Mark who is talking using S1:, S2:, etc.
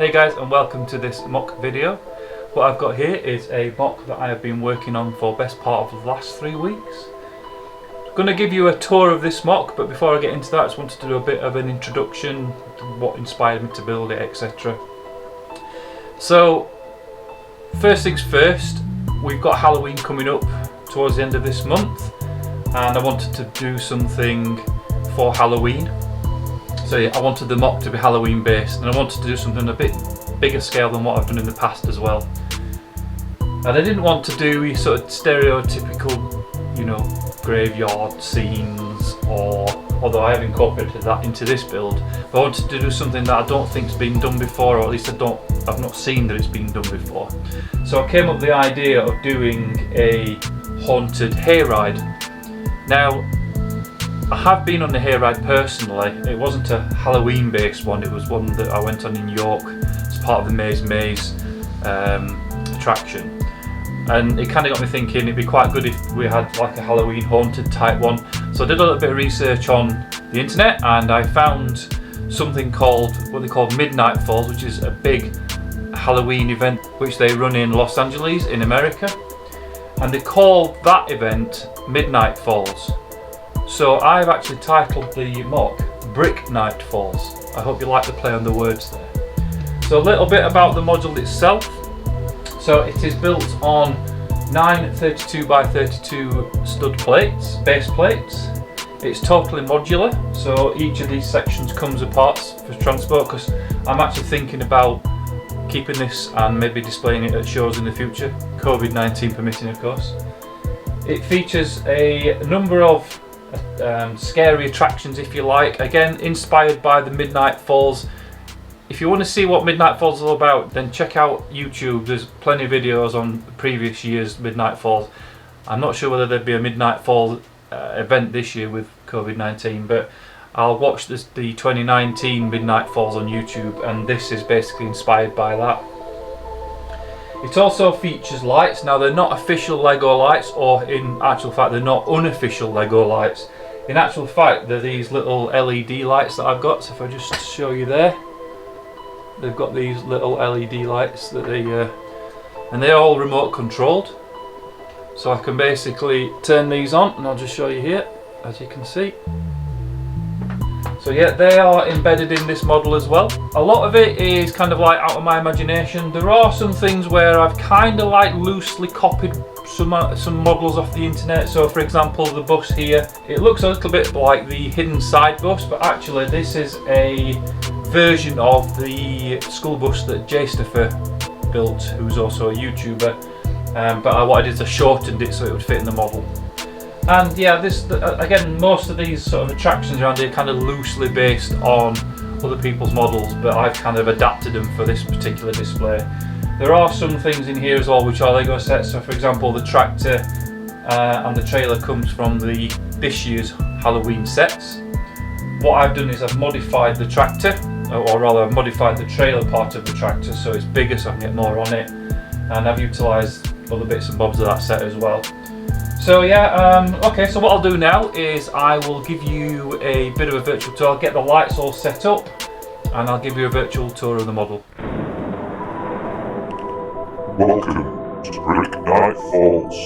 S1: Hey guys, and welcome to this mock video. What I've got here is a mock that I have been working on for best part of the last 3 weeks. I'm going to give you a tour of this mock, but before I get into that I just wanted to do a bit of an introduction to what inspired me to build it, etc. So first things first, we've got Halloween coming up towards the end of this month, and I wanted to do something for Halloween. So yeah, I wanted the mock to be Halloween based, and I wanted to do something a bit bigger scale than what I've done in the past as well. And I didn't want to do sort of stereotypical, graveyard scenes, although I have incorporated that into this build, but I wanted to do something that I don't think's been done before, or at least I've not seen that it's been done before. So I came up with the idea of doing a haunted hayride. Now, I have been on the hayride personally. It wasn't a Halloween based one, it was one that I went on in York as part of the Maze attraction. And it kind of got me thinking it'd be quite good if we had like a Halloween haunted type one. So I did a little bit of research on the internet, and I found something called, what they call Midnight Falls, which is a big Halloween event which they run in Los Angeles in America. And they call that event Midnight Falls. So I've actually titled the mock Bricknight Falls. I hope you like the play on the words there. So a little bit about the module itself. So it is built on 9 32 by 32 stud plates, base plates. It's totally modular, so each of these sections comes apart for transport, because I'm actually thinking about keeping this and maybe displaying it at shows in the future, COVID-19 permitting of course. It features a number of scary attractions, if you like, again inspired by the Midnight Falls. If you want to see what Midnight Falls is all about, then check out YouTube. There's plenty of videos on previous year's Midnight Falls. I'm not sure whether there'd be a Midnight Falls event this year with COVID-19, but I'll watch the 2019 Midnight Falls on YouTube, and this is basically inspired by that. It also features lights. Now they're not official LEGO lights, or in actual fact they're not unofficial LEGO lights. In actual fact they're these little LED lights that I've got. So if I just show you there, they've got these little LED lights that and they're all remote controlled. So I can basically turn these on, and I'll just show you here, as you can see. So yeah, they are embedded in this model as well. A lot of it is kind of like out of my imagination. There are some things where I've kind of like loosely copied some models off the internet. So for example, the bus here, it looks a little bit like the hidden side bus, but actually this is a version of the school bus that Jaystifer built, who's also a YouTuber. But what I did is I shortened it so it would fit in the model. And yeah, again, most of these sort of attractions around here are kind of loosely based on other people's models, but I've kind of adapted them for this particular display. There are some things in here as well which are LEGO sets. So for example, the tractor and the trailer comes from this year's Halloween sets. What I've done is I've modified the tractor, or rather I've modified the trailer part of the tractor so it's bigger so I can get more on it, and I've utilised other bits and bobs of that set as well. So yeah, okay, so what I'll do now is I will give you a bit of a virtual tour. I'll get the lights all set up, and I'll give you a virtual tour of the model.
S2: Welcome to Bricknight Falls.